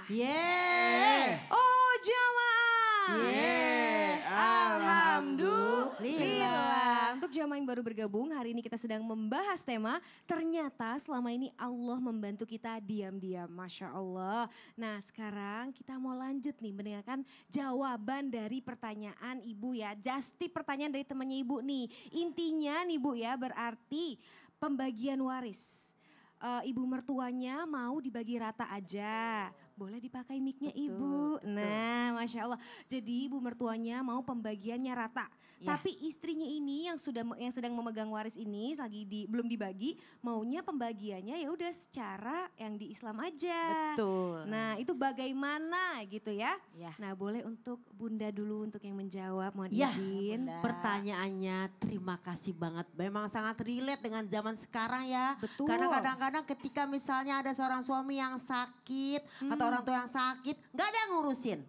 Yeay. Oh jamaah. Yeay. Alhamdulillah. Untuk jamaah yang baru bergabung, hari ini kita sedang membahas tema ternyata selama ini Allah membantu kita diam-diam. Masya Allah. Nah sekarang kita mau lanjut nih mendengarkan jawaban dari pertanyaan Ibu ya. Just tip pertanyaan dari temannya Ibu nih. Intinya nih Bu ya berarti pembagian waris. Ibu mertuanya mau dibagi rata aja. Boleh dipakai mic-nya Ibu. Nah, Masya Allah. Jadi ibu mertuanya mau pembagiannya rata. Ya. Tapi istrinya ini yang sedang memegang waris ini belum dibagi, maunya pembagiannya ya udah secara yang di Islam aja. Betul. Nah, itu bagaimana gitu ya? Ya. Nah, boleh untuk Bunda dulu untuk yang menjawab, mohon Ya, izin. Bunda. Pertanyaannya terima kasih banget. Memang sangat relate dengan zaman sekarang ya. Betul. Karena kadang-kadang ketika misalnya ada seorang suami yang sakit atau orang tua yang sakit, nggak ada yang ngurusin.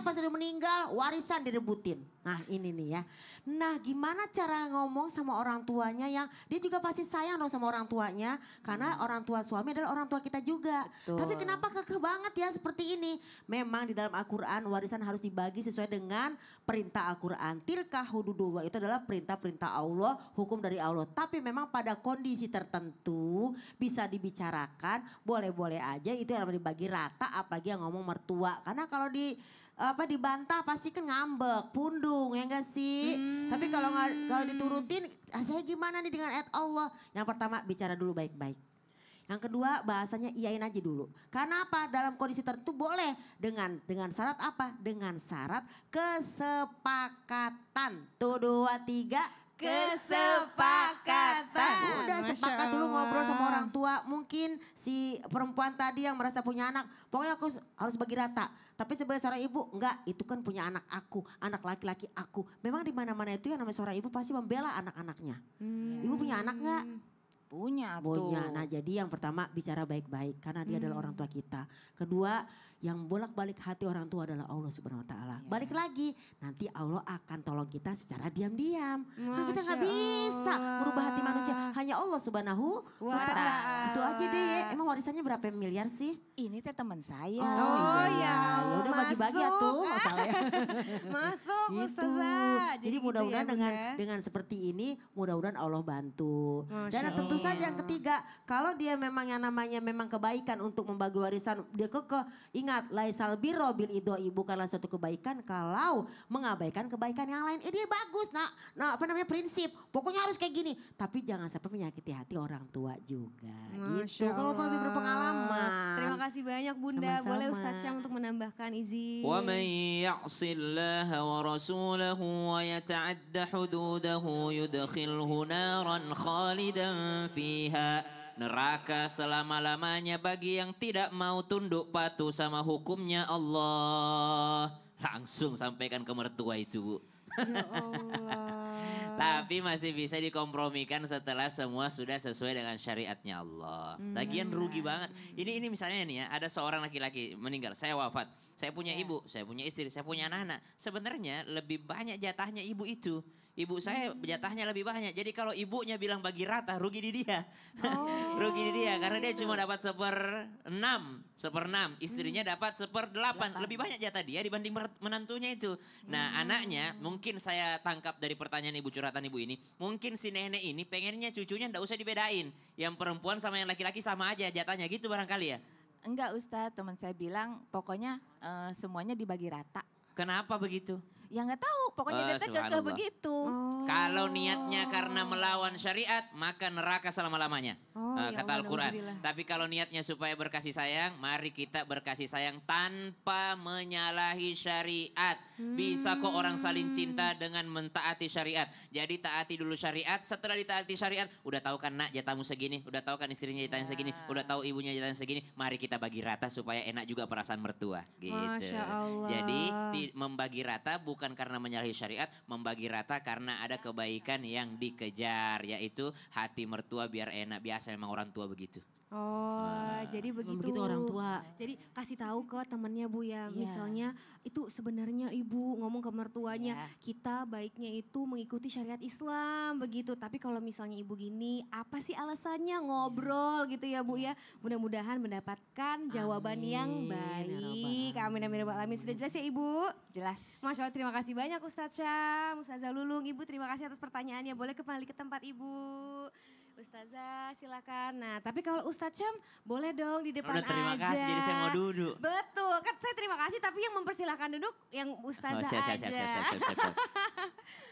Pas udah meninggal warisan direbutin. Nah ini nih ya. Nah gimana cara ngomong sama orang tuanya yang dia juga pasti sayang dong sama orang tuanya. Karena orang tua suami adalah orang tua kita juga. Betul. Tapi kenapa kekeh banget ya seperti ini. Memang di dalam Al-Quran warisan harus dibagi sesuai dengan perintah Al-Quran. Tilka hududullah itu adalah perintah-perintah Allah, hukum dari Allah. Tapi memang pada kondisi tertentu bisa dibicarakan, boleh-boleh aja itu yang dibagi rata apalagi yang ngomong mertua. Karena kalau dibantah pasti kan ngambek, pundung ya enggak sih? Tapi kalau diturutin, saya gimana nih dengan ayat Allah? Yang pertama bicara dulu baik-baik. Yang kedua bahasanya iyain aja dulu. Karena apa? Dalam kondisi tertentu boleh dengan syarat apa? Dengan syarat kesepakatan. Tuh 2, 3. Kesepakatan. Udah Masya sepakat dulu Allah. ngobrol sama orang tua. Mungkin si perempuan tadi yang merasa punya anak, pokoknya aku harus bagi rata. Tapi sebagai seorang ibu, enggak, itu kan punya anak aku, anak laki-laki aku. Memang di mana-mana itu yang namanya seorang ibu pasti membela anak-anaknya. Ibu punya anak enggak? Punya tuh. Punya. Nah jadi yang pertama bicara baik-baik karena dia adalah orang tua kita. Kedua, yang bolak-balik hati orang tua adalah Allah Subhanahu wa taala. Ya. Balik lagi, nanti Allah akan tolong kita secara diam-diam. Kan kita nggak Masya bisa Allah. merubah hati manusia, hanya Allah Subhanahu wa Wa taala. ta'ala. Itu aja deh. Emang warisannya berapa miliar sih? Ini teh teman saya. Oh, iya. ya, Udah bagi-bagi ya masuk. tuh. Masalah ya. Masuk Gitu. Ustazah. Jadi gitu mudah-mudahan ya, dengan Bunda. dengan seperti ini mudah-mudahan Allah bantu. Masya Dan tentu Allah. saja yang ketiga, kalau dia memang yang namanya memang kebaikan untuk membagi warisan, dia kekeh. Ingat, laisal birro bil idoi, bukanlah suatu kebaikan kalau mengabaikan kebaikan yang lain. Dia bagus, nah apa namanya prinsip. Pokoknya harus kayak gini, tapi jangan sampai menyakiti hati orang tua juga. Gitu. Masya Kalau lebih Allah. berpengalaman. Terima kasih banyak Bunda. Sama-sama. Boleh Ustaz Syam untuk menambahkan izin. ومن يعص الله ورسوله ويتعد حدوده يدخله نارا خالدا فيها. Neraka selama-lamanya bagi yang tidak mau tunduk patuh sama hukumnya Allah. Langsung sampaikan ke mertua itu, Bu. Ya Allah. Tapi masih bisa dikompromikan setelah semua sudah sesuai dengan syariatnya Allah. Lagian rugi banget. Ini misalnya nih ya, ada seorang laki-laki meninggal, saya wafat. Saya punya ibu, saya punya istri, saya punya anak-anak. Sebenarnya lebih banyak jatahnya ibu itu. Ibu saya jatahnya lebih banyak. Jadi kalau ibunya bilang bagi rata, rugi di dia. Rugi di dia karena dia cuma dapat 1/6. Istrinya dapat 1/8. Lebih banyak jatah dia dibanding menantunya itu. Nah anaknya mungkin saya tangkap dari pertanyaan ibu curhatan ibu ini. Mungkin si nenek ini pengennya cucunya ndak usah dibedain. Yang perempuan sama yang laki-laki sama aja jatahnya gitu barangkali ya. Enggak Ustadz, teman saya bilang pokoknya semuanya dibagi rata. Kenapa begitu? Ya nggak tahu, pokoknya dia teh kekeh Subhanallah. begitu. Kalau niatnya karena melawan syariat, maka neraka selama-lamanya. Oh, ya Kata Allah, Al-Quran. nauzubillah. Tapi kalau niatnya supaya berkasih sayang, mari kita berkasih sayang tanpa menyalahi syariat. Bisa kok orang saling cinta dengan mentaati syariat. Jadi taati dulu syariat, setelah ditaati syariat, udah tahu kan nak jatahmu segini, udah tahu kan istrinya jatahnya segini, udah tahu ibunya jatahnya segini, mari kita bagi rata supaya enak juga perasaan mertua. Gitu. Masya Allah. Jadi membagi rata bukan karena menyalahi syariat, membagi rata karena ada kebaikan yang dikejar, yaitu hati mertua biar enak. Biasa memang orang tua begitu. Oh, jadi begitu. Begitu orang tua. Jadi kasih tahu ke temennya Bu ya, Iya. misalnya itu sebenarnya Ibu ngomong ke mertuanya, Iya. kita baiknya itu mengikuti syariat Islam begitu. Tapi kalau misalnya Ibu gini, apa sih alasannya ngobrol gitu ya Bu ya. Mudah-mudahan mendapatkan jawaban yang Amin, ya Rabbal baik. Amin amin ya Rabbal alamin. Sudah jelas ya Ibu? Jelas. Masya Allah, terima kasih banyak Ustadz Syam, Ustazah Lulung. Ibu terima kasih atas pertanyaannya. Boleh kembali ke tempat Ibu. Ustazah silakan. Nah tapi kalau Ustadz Syam boleh dong di depan Udah terima aja. kasih, jadi saya mau duduk. Betul, kan saya terima kasih tapi yang mempersilahkan duduk yang Ustazah siap, aja. siap.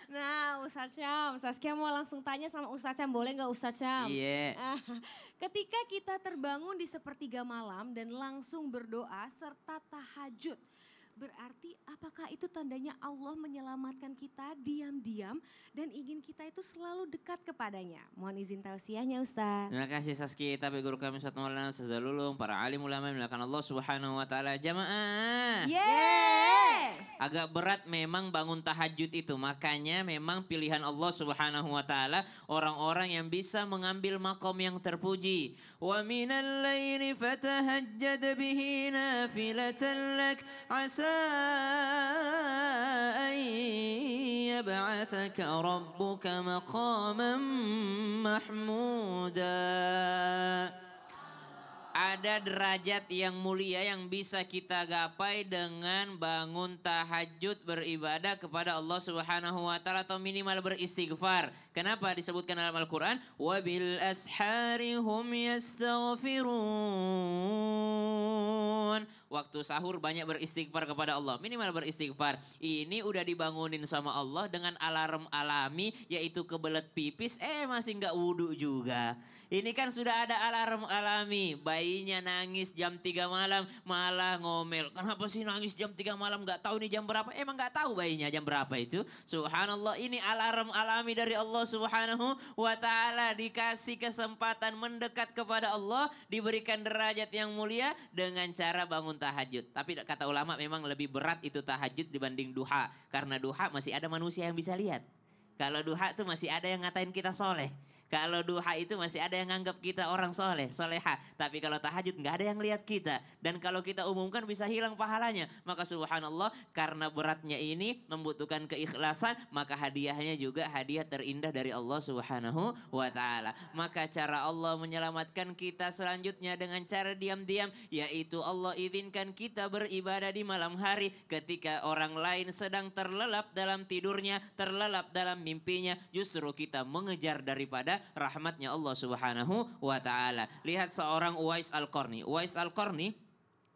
Nah Ustadz Syam, Saskia mau langsung tanya sama Ustadz Syam, boleh nggak Ustadz Syam? Iya. Ketika kita terbangun di sepertiga malam dan langsung berdoa serta tahajud, berarti apakah itu tandanya Allah menyelamatkan kita diam-diam dan ingin kita itu selalu dekat kepadanya? Mohon izin tausiahnya Ustaz. Terima kasih Saski, tapi guru kami Ustaz Maulana Ustaz Lulung, para alim ulama yang melakukan Allah Subhanahu wa taala jamaah. Yeay! Agak berat memang bangun tahajud itu, makanya memang pilihan Allah Subhanahu wa taala orang-orang yang bisa mengambil makom yang terpuji. Wa minal laili fatahajjad bihi nafilatan lak asa an yab'athaka rabbuka maqaman mahmuda. Ada derajat yang mulia yang bisa kita gapai dengan bangun tahajud beribadah kepada Allah Subhanahu wa taala atau minimal beristighfar. Kenapa disebutkan dalam Al-Qur'an wabil ashari hum yastaghfirun. Waktu sahur banyak beristighfar kepada Allah, minimal beristighfar. Ini udah dibangunin sama Allah dengan alarm alami yaitu kebelet pipis, masih nggak wudhu juga. Ini kan sudah ada alarm alami, bayinya nangis jam 3 malam malah ngomel. Kenapa sih nangis jam 3 malam gak tahu ini jam berapa? Emang gak tahu bayinya jam berapa itu? Subhanallah, ini alarm alami dari Allah Subhanahu wa taala. Dikasih kesempatan mendekat kepada Allah, diberikan derajat yang mulia dengan cara bangun tahajud. Tapi kata ulama memang lebih berat itu tahajud dibanding duha. Karena duha masih ada manusia yang bisa lihat. Kalau duha tuh masih ada yang ngatain kita soleh. Kalau duha itu masih ada yang nganggap kita orang soleh, soleha. Tapi kalau tahajud nggak ada yang lihat kita. Dan kalau kita umumkan bisa hilang pahalanya. Maka subhanallah karena beratnya ini membutuhkan keikhlasan. Maka hadiahnya juga hadiah terindah dari Allah Subhanahu wa ta'ala. Maka cara Allah menyelamatkan kita selanjutnya dengan cara diam-diam. Yaitu Allah izinkan kita beribadah di malam hari. Ketika orang lain sedang terlelap dalam tidurnya, terlelap dalam mimpinya. Justru kita mengejar daripada rahmatnya Allah Subhanahu wa ta'ala. Lihat seorang Uwais Al-Qarni. Uwais Al-Qarni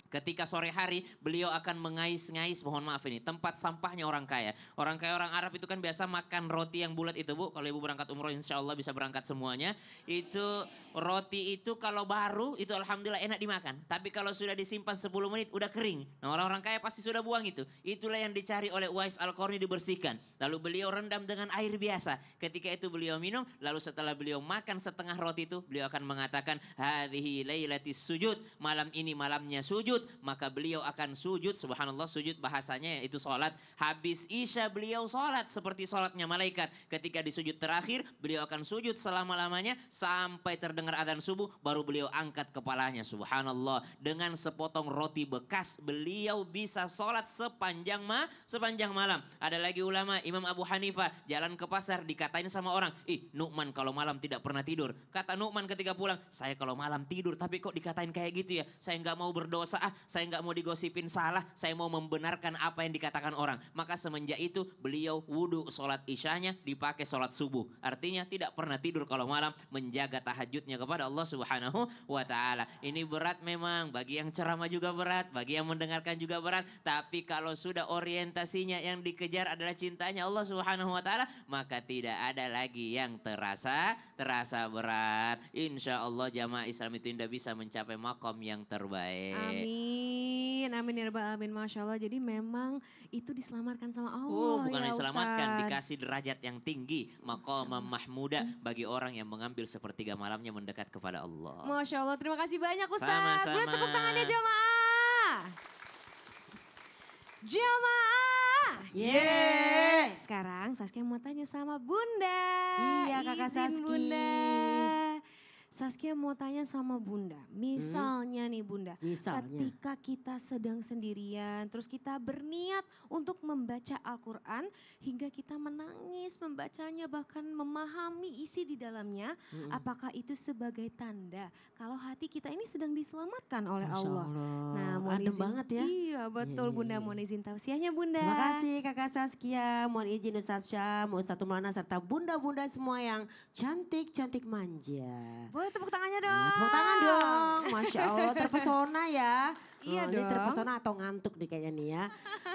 ketika sore hari beliau akan mengais-ngais, mohon maaf ini, tempat sampahnya orang kaya. Orang kaya orang Arab itu kan biasa makan roti yang bulat itu Bu. Kalau ibu berangkat umroh insya Allah bisa berangkat semuanya. Itu roti itu kalau baru itu alhamdulillah enak dimakan. Tapi kalau sudah disimpan 10 menit udah kering. Nah orang-orang kaya pasti sudah buang itu. Itulah yang dicari oleh Uwais Al-Qarni dibersihkan. Lalu beliau rendam dengan air biasa. Ketika itu beliau minum. Lalu setelah beliau makan setengah roti itu beliau akan mengatakan hadhihi lailatis sujud. Malam ini malamnya sujud. Maka beliau akan sujud, subhanallah sujud bahasanya yaitu sholat. Habis isya beliau sholat seperti sholatnya malaikat. Ketika di sujud terakhir beliau akan sujud selama-lamanya sampai terdengar adzan subuh. Baru beliau angkat kepalanya, subhanallah. Dengan sepotong roti bekas beliau bisa sholat sepanjang malam. Ada lagi ulama Imam Abu Hanifah jalan ke pasar dikatain sama orang. Nu'man kalau malam tidak pernah tidur. Kata Nu'man ketika pulang, saya kalau malam tidur tapi kok dikatain kayak gitu ya. Saya nggak mau berdosa, saya nggak mau digosipin salah, saya mau membenarkan apa yang dikatakan orang. Maka semenjak itu beliau wudhu sholat isyanya dipakai sholat subuh. Artinya tidak pernah tidur kalau malam, menjaga tahajudnya kepada Allah Subhanahu wa ta'ala. Ini berat memang, bagi yang ceramah juga berat, bagi yang mendengarkan juga berat. Tapi kalau sudah orientasinya yang dikejar adalah cintanya Allah Subhanahu wa ta'ala, maka tidak ada lagi yang terasa berat. Insya Allah jamaah Islam itu tidak bisa mencapai makom yang terbaik. Amin, amin ya rabbal alamin, masya Allah. Jadi memang itu diselamatkan sama Allah. Bukan ya diselamatkan, Ustaz. dikasih derajat yang tinggi, maqam mahmuda bagi orang yang mengambil sepertiga malamnya mendekat kepada Allah. Masya Allah, terima kasih banyak Ustaz. Sama-sama. Boleh tepuk tangannya jamaah. Jamaah. Yeay. Sekarang Saskia mau tanya sama Bunda. Iya, Kakak Izin, Saski. Bunda. Saskia mau tanya sama Bunda, misalnya nih Bunda, Misalnya. ketika kita sedang sendirian, terus kita berniat untuk membaca Al-Quran, hingga kita menangis membacanya, bahkan memahami isi di dalamnya, apakah itu sebagai tanda kalau hati kita ini sedang diselamatkan oleh Masya Allah? Nah, mohon adem izin- banget ya. Iya betul iya, Bunda, iya. mohon izin tausiahnya Bunda. Terima kasih Kakak Saskia, mohon izin Ustadz Syam, Ustadz Maulana serta bunda-bunda semua yang cantik-cantik manja. Boleh tepuk tangannya dong. Nah, tepuk tangan dong, Masya Allah terpesona ya. Iya Ini dong. terpesona atau ngantuk nih kayaknya nih ya.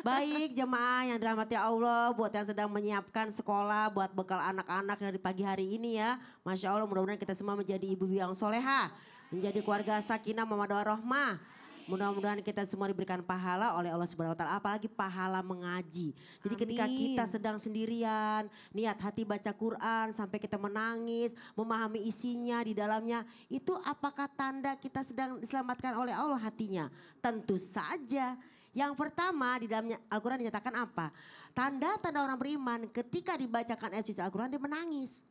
Baik jemaah yang dirahmati Allah, buat yang sedang menyiapkan sekolah, buat bekal anak-anak dari pagi hari ini ya. Masya Allah mudah-mudahan kita semua menjadi ibu yang soleha, menjadi keluarga sakinah mawaddah warahmah. Mudah-mudahan kita semua diberikan pahala oleh Allah Subhanahu wa taala, apalagi pahala mengaji. Jadi ketika Amin. kita sedang sendirian, niat hati baca Quran sampai kita menangis, memahami isinya di dalamnya, itu apakah tanda kita sedang diselamatkan oleh Allah hatinya? Tentu saja. Yang pertama di dalamnya Al-Quran dinyatakan apa? Tanda-tanda orang beriman ketika dibacakan ayat suci Al-Quran dia menangis.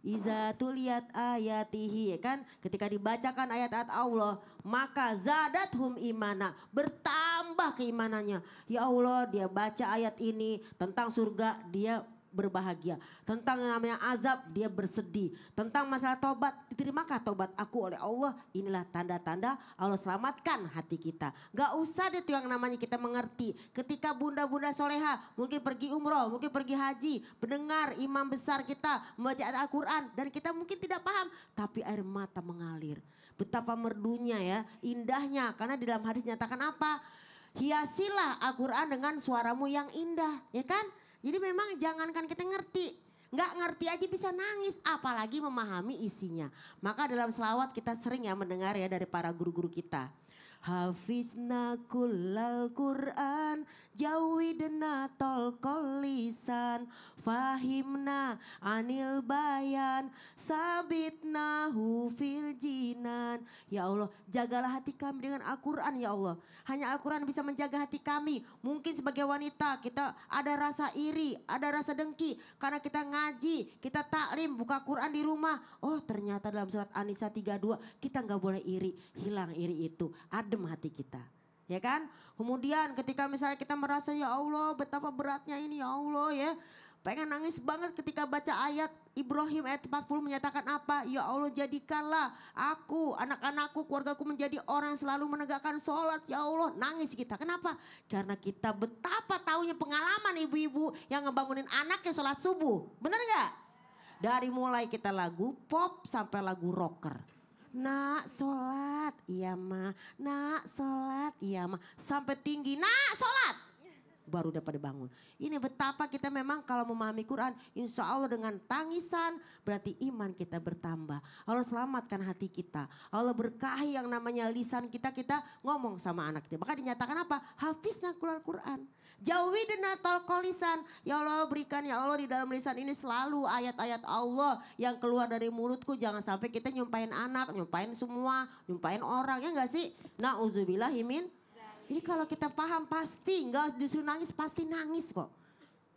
Iza tuliyat ayatihi, ya kan, ketika dibacakan ayat-ayat Allah maka zadathum imana, bertambah keimanannya. Ya Allah, dia baca ayat ini tentang surga dia berbahagia, tentang yang namanya azab dia bersedih, tentang masalah tobat diterimakah tobat aku oleh Allah. Inilah tanda-tanda Allah selamatkan hati kita. Gak usah deh tuh yang namanya kita mengerti. Ketika bunda-bunda soleha mungkin pergi umroh, mungkin pergi haji, mendengar imam besar kita membaca ayat Al-Quran dan kita mungkin tidak paham, tapi air mata mengalir. Betapa merdunya ya, indahnya, karena di dalam hadis nyatakan apa? Hiasilah Al-Quran dengan suaramu yang indah, ya kan? Jadi memang jangankan kita ngerti, nggak ngerti aja bisa nangis, apalagi memahami isinya. Maka dalam selawat kita sering ya mendengar ya dari para guru-guru kita. Hafizna kullal Qur'an, jawidna tolkol lisan, fahimna anil bayan, sabitna fil jinan. Ya Allah, jagalah hati kami dengan Al-Quran ya Allah. Hanya Al-Quran bisa menjaga hati kami. Mungkin sebagai wanita kita ada rasa iri, ada rasa dengki. Karena kita ngaji, kita taklim, buka Quran di rumah. Oh ternyata dalam surat An-Nisa 32 kita nggak boleh iri. Hilang iri itu, adem hati kita. Ya kan? Kemudian ketika misalnya kita merasa ya Allah betapa beratnya ini ya Allah ya. Pengen nangis banget ketika baca ayat Ibrahim ayat 40 menyatakan apa? Ya Allah jadikanlah aku, anak-anakku, keluargaku menjadi orang yang selalu menegakkan sholat. Ya Allah nangis kita. Kenapa? Karena kita betapa taunya pengalaman ibu-ibu yang ngebangunin anaknya sholat subuh. Bener gak? Dari mulai kita lagu pop sampai lagu rocker. Nak sholat, iya mah. Nak sholat, iya mah. Sampai tinggi, nak sholat. Baru dapat dibangun. Ini betapa kita memang kalau memahami Quran, insya Allah dengan tangisan berarti iman kita bertambah. Allah selamatkan hati kita. Allah berkahi yang namanya lisan kita, kita ngomong sama anak kita. Maka dinyatakan apa? Hafizna kullal Quran. Jawidna tolkol lisan. Ya Allah berikan ya Allah di dalam lisan ini selalu ayat-ayat Allah yang keluar dari mulutku. Jangan sampai kita nyumpain anak, nyumpain semua, nyumpain orang. Ya enggak sih? Na'udzubillahimin. Ini kalau kita paham pasti nggak disuruh nangis pasti nangis kok.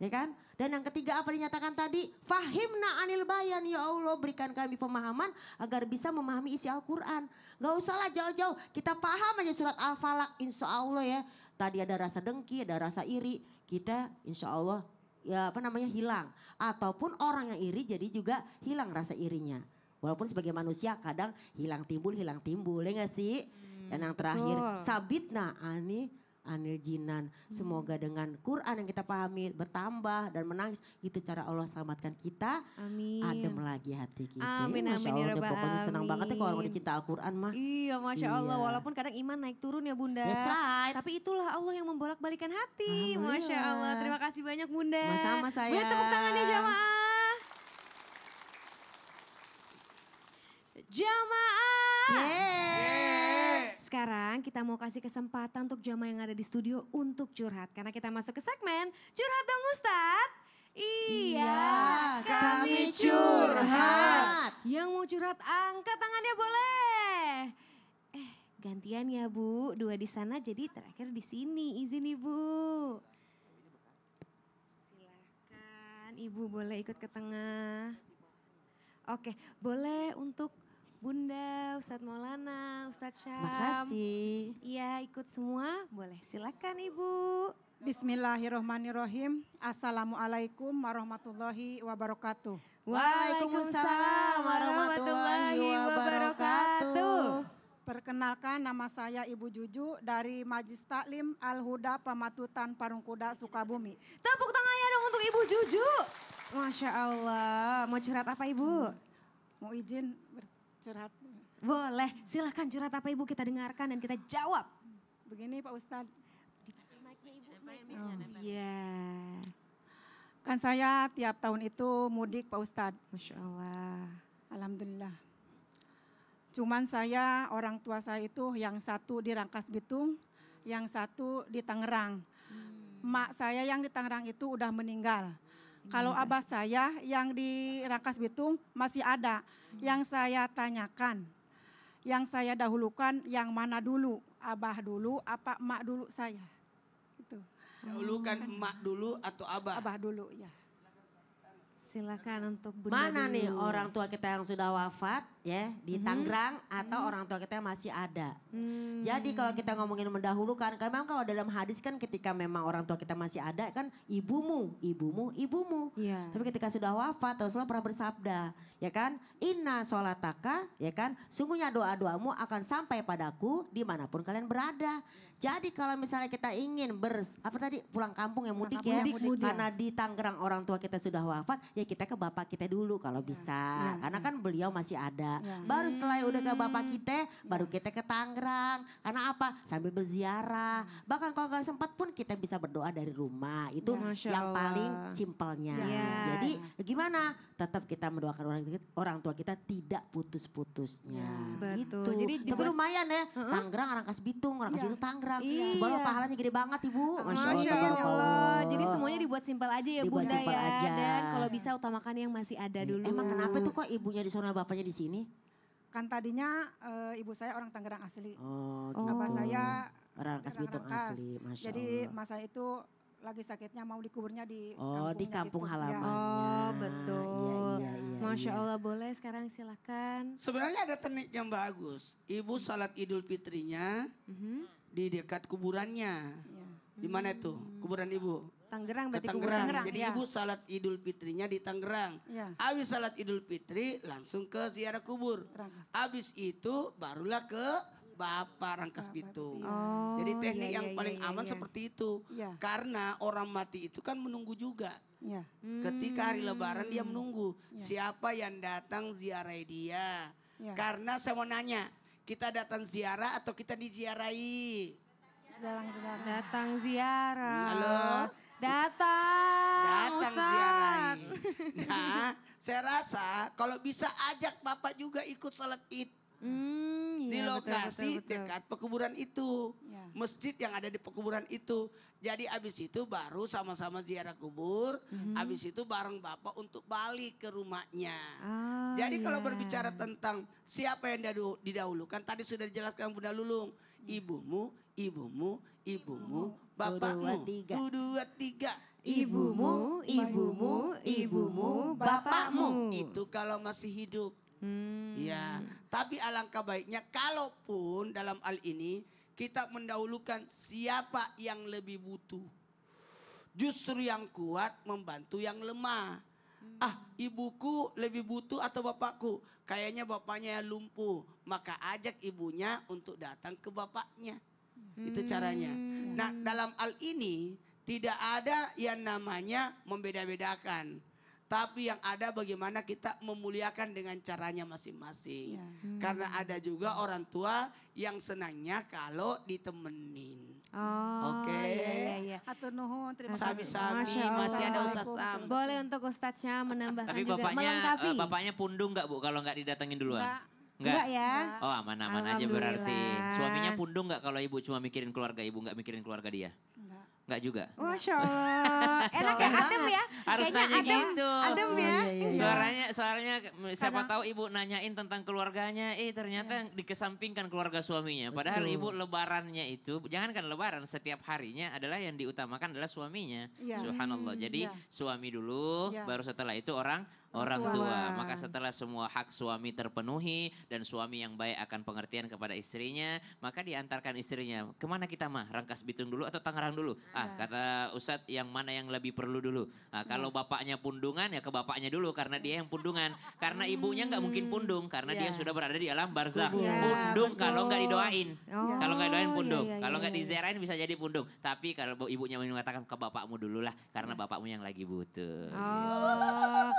Ya kan? Dan yang ketiga apa dinyatakan tadi? Fahimna anil bayan, ya Allah berikan kami pemahaman agar bisa memahami isi Al-Quran. Gak usahlah jauh-jauh, kita paham aja surat Al-Falaq insya Allah ya. Tadi ada rasa dengki, ada rasa iri, kita insya Allah ya apa namanya hilang. Ataupun orang yang iri jadi juga hilang rasa irinya. Walaupun sebagai manusia kadang hilang timbul ya gak sih? Dan yang terakhir betul. sabitna anil jinan. Semoga dengan Quran yang kita pahami bertambah dan menangis. Itu cara Allah selamatkan kita. Amin. Adem lagi hati kita. Amin, Masya amin, ya Allah, udah Rabbal pokoknya senang banget ya kalau orang alamin. udah cinta Al-Quran mah. Iya Masya Allah, Iya. walaupun kadang iman naik turun ya Bunda. That's right. Tapi itulah Allah yang membolak-balikan hati. Alhamdulillah. Masya Allah, terima kasih banyak Bunda. Sama-sama sayang. Boleh tepuk tangannya jamaah. Jamaah. Sekarang kita mau kasih kesempatan untuk jamaah yang ada di studio untuk curhat. Karena kita masuk ke segmen Curhat Dong Ustadz. Iya, kami curhat. Yang mau curhat angkat tangannya boleh. Gantian ya Bu, dua di sana jadi terakhir di sini. Izin Ibu. Silakan Ibu boleh ikut ke tengah. Oke, boleh untuk Bunda, Ustadz Maulana, Ustadz Syam. Makasih. Iya, ikut semua. Boleh, silakan Ibu. Bismillahirrohmanirrohim. Assalamualaikum warahmatullahi wabarakatuh. Waalaikumsalam warahmatullahi wabarakatuh. Perkenalkan, nama saya Ibu Juju dari Majlis Taklim Al-Huda Pamatutan Parungkuda, Sukabumi. Tepuk tangannya dong untuk Ibu Juju. Masya Allah. Mau curhat apa Ibu? Mau izin bercurhat. Boleh, silahkan curhat apa Ibu, kita dengarkan dan kita jawab. Begini Pak Ustadz, Iya. kan saya tiap tahun itu mudik Pak Ustadz. Masya Allah. Alhamdulillah. Cuman saya, orang tua saya itu yang satu di Rangkas Bitung, yang satu di Tangerang. Mak saya yang di Tangerang itu udah meninggal. Kalau abah saya yang di Rangkas Bitung masih ada. Yang saya tanyakan, yang saya dahulukan yang mana dulu? Abah dulu apa emak dulu saya? Itu. Dahulukan emak dulu atau abah? Abah dulu ya. Silakan untuk Bunda Mana dulu. nih orang tua kita yang sudah wafat ya di Tangerang atau orang tua kita yang masih ada. Jadi kalau kita ngomongin mendahulukan, karena memang kalau dalam hadis kan ketika memang orang tua kita masih ada kan ibumu, ibumu, ibumu. Iya. Tapi ketika sudah wafat Rasulullah pernah bersabda ya kan, inna sholataka ya kan, sungguhnya doa-doamu akan sampai padaku dimanapun kalian berada. Jadi kalau misalnya kita ingin pulang kampung ya mudik ya, mudik. karena di Tangerang orang tua kita sudah wafat, ya kita ke bapak kita dulu kalau bisa, karena kan beliau masih ada. Ya. Baru setelah udah ke bapak kita, baru kita ke Tangerang. Karena apa? Sambil berziarah. Bahkan kalau nggak sempat pun kita bisa berdoa dari rumah. Itu Masya yang Allah. paling simpelnya. Ya. Jadi gimana? Tetap kita mendoakan orang tua kita tidak putus-putusnya. Betul. Gitu. Jadi Tapi lumayan ya. Tangerang, Rangkas Bitung, Rangkas Bitung, Tangerang. Iya. Subhanallah pahalanya gede banget Ibu. Masya Allah. Jadi semuanya dibuat simpel aja ya Dibuat Bunda simpel ya. aja. Dan kalau bisa utamakan yang masih ada dulu. Emang kenapa tuh kok ibunya di sana bapaknya di sini? Kan tadinya ibu saya orang Tangerang asli. Oh, Abah gitu. saya Rangkas Bitung Rangkas. asli, Masya Jadi Allah. masa itu lagi sakitnya mau dikuburnya di Oh, di kampungnya kampung gitu. halamannya. Oh, betul. Iya, iya, Masya iya. Allah, boleh sekarang silakan. Sebenarnya ada teknik yang bagus. Ibu salat Idul Fitrinya di dekat kuburannya. Iya. Di mana itu? Kuburan ibu? Tangerang Ke berarti kubur Tangerang. Tangerang. Jadi ya. ibu salat Idul Fitrinya di Tangerang. Iya. Habis salat Idul Fitri langsung ke ziarah kubur. Rangkas. Habis itu barulah ke Bapak Rangkas Bitung. Oh, Jadi teknik iya, yang iya, paling iya, aman iya. seperti itu. Iya. Karena orang mati itu kan menunggu juga. Iya. Ketika hari lebaran dia menunggu. Siapa yang datang ziarah dia. Iya. Karena saya mau nanya. Kita datang ziarah atau kita diziarahi? Jalan-jalan. Datang ziarah. Halo? Datang Datang Ustaz. ziarahi. Nah saya rasa kalau bisa ajak Bapak juga ikut salat id. Di Iya, lokasi betul. dekat pekuburan itu. Ya. Masjid yang ada di pekuburan itu. Jadi abis itu baru sama-sama ziarah kubur. Abis itu bareng Bapak untuk balik ke rumahnya. Oh, Jadi kalau iya. berbicara tentang siapa yang didahulukan. Tadi sudah dijelaskan Bunda Lulung. Ibumu, ibumu, ibumu, bapakmu. dua, tiga. 2, 3. Ibumu, ibumu, ibumu, bapakmu. Itu kalau masih hidup. Ya, tapi alangkah baiknya kalaupun dalam hal ini kita mendahulukan siapa yang lebih butuh. Justru yang kuat membantu yang lemah. Ah, ibuku lebih butuh atau bapakku? Kayaknya bapaknya yang lumpuh. Maka ajak ibunya untuk datang ke bapaknya. Itu caranya. Nah, dalam hal ini tidak ada yang namanya membeda-bedakan. Tapi yang ada bagaimana kita memuliakan dengan caranya masing-masing. Iya. Karena ada juga orang tua yang senangnya kalau ditemenin. Oh, Oke. iya, iya. Atur nuhun, terima kasih. Sabi-sabi Masya Allah. masih ada Ustaz Sam. Boleh untuk Ustadznya menambahkan Tapi juga melengkapi. bapaknya pundung nggak Bu kalau nggak didatengin duluan? Enggak. Enggak ya? Oh aman-aman aja berarti. Alhamdulillah. Suaminya pundung nggak kalau ibu cuma mikirin keluarga ibu nggak mikirin keluarga dia? Enggak. Nggak juga. Masya Allah. Enak ya, adem ya? Harus Kayaknya nanya adem, gitu. adem ya? Suaranya siapa tahu ibu nanyain tentang keluarganya, ternyata dikesampingkan keluarga suaminya. Padahal ibu lebarannya itu, jangankan lebaran, setiap harinya adalah yang diutamakan adalah suaminya. Iya. Subhanallah. Jadi Iya. suami dulu, Iya. baru setelah itu orang orang tua. tua. Maka setelah semua hak suami terpenuhi dan suami yang baik akan pengertian kepada istrinya, maka diantarkan istrinya. Kemana kita mah? Rangkas Bitung dulu atau Tangerang dulu? Kata Ustadz yang mana yang lebih perlu dulu? Kalau bapaknya pundungan ya ke bapaknya dulu karena dia yang pundungan. Karena ibunya nggak mungkin pundung karena dia sudah berada di alam barzakh. Iya, Pundung betul. kalau nggak didoain. Oh, Kalau nggak didoain pundung. iya, iya, Kalau nggak iya. dizerain bisa jadi pundung. Tapi kalau ibunya mengatakan ke bapakmu dulu lah karena bapakmu yang lagi butuh. Oh,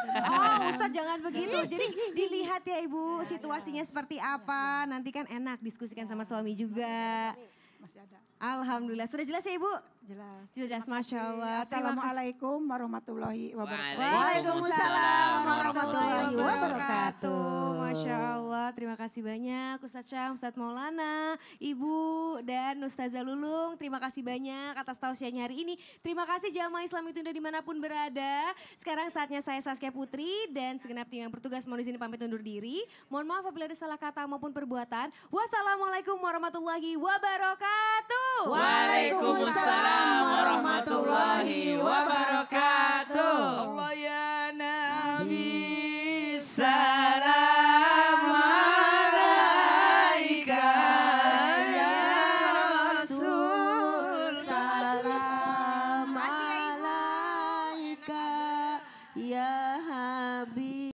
Ustaz jangan begitu. Jadi dilihat ya Ibu situasinya seperti apa. Nanti kan enak diskusikan sama suami juga. Masih ada. Alhamdulillah. Sudah jelas ya Ibu? Jelas. Jelas, Masya Allah. Terima kasih. Assalamualaikum warahmatullahi wabarakatuh. Waalaikumsalam warahmatullahi warahmatullahi wabarakatuh. Masya Allah, terima kasih banyak Ustadz Syam, Ustadz Maulana, Ibu dan Ustazah Lulung. Terima kasih banyak atas tausiahnya hari ini. Terima kasih jamaah Islam itu dimanapun berada. Sekarang saatnya saya Saskia Putri dan segenap tim yang bertugas mau di sini pamit undur diri. Mohon maaf apabila ada salah kata maupun perbuatan. Wassalamualaikum warahmatullahi wabarakatuh. Waalaikumsalam warahmatullahi wabarakatuh. Allah ya Nabi